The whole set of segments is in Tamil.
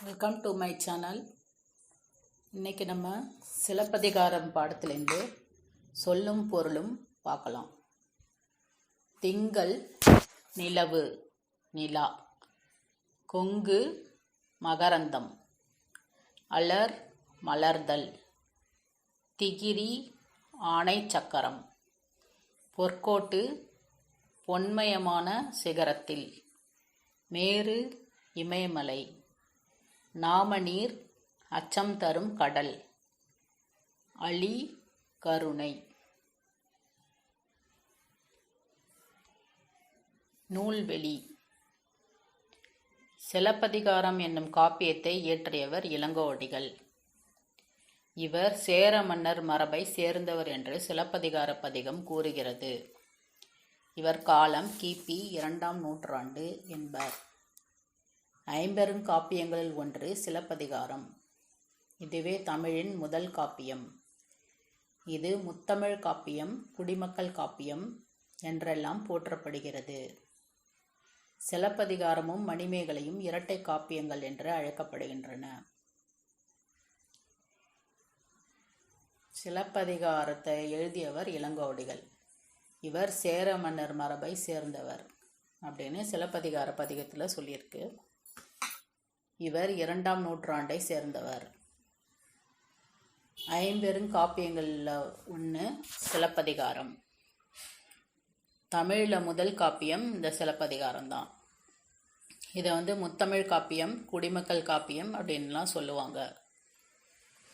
Welcome to my channel. இன்றைக்கி நம்ம சிலப்பதிகாரம் பாடத்துலேருந்து சொல்லும் பொருளும் பார்க்கலாம். திங்கள் நிலவு நிலா, கொங்கு மகரந்தம், அலர் மலர்தல், திகிரி ஆணை சக்கரம், பொற்கோட்டு பொன்மயமான சிகரத்தில், மேரு இமயமலை, நாமநீர் அச்சம் தரும் கடல், அழி கருணை. நூல்வெளி. சிலப்பதிகாரம் என்னும் காப்பியத்தை இயற்றியவர் இளங்கோவடிகள். இவர் சேர மன்னர் மரபை சேர்ந்தவர் என்று சிலப்பதிகார பதிகம் கூறுகிறது. இவர் காலம் கிபி 2ஆம் நூற்றாண்டு என்பர். ஐம்பெருங்காப்பியங்களில் ஒன்று சிலப்பதிகாரம். இதுவே தமிழின் முதல் காப்பியம். இது முத்தமிழ் காப்பியம், குடிமக்கள் காப்பியம் என்றெல்லாம் போற்றப்படுகிறது. சிலப்பதிகாரமும் மணிமேகலையும் இரட்டை காப்பியங்கள் என்று அழைக்கப்படுகின்றன. சிலப்பதிகாரத்தை எழுதியவர் இளங்கோவடிகள். இவர் சேர மன்னர் மரபை சேர்ந்தவர் அப்படின்னு சிலப்பதிகார பதிகத்தில் சொல்லியிருக்கு. இவர் 2ஆம் நூற்றாண்டை சேர்ந்தவர். ஐம்பெருங்காப்பியங்களில் ஒன்று சிலப்பதிகாரம். தமிழில் முதல் காப்பியம் இந்த சிலப்பதிகாரம் தான். இதை முத்தமிழ் காப்பியம், குடிமக்கள் காப்பியம் அப்படின்லாம் சொல்லுவாங்க.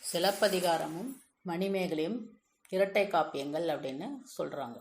சிலப்பதிகாரமும் மணிமேகலையும் இரட்டை காப்பியங்கள் அப்படின்னு சொல்கிறாங்க.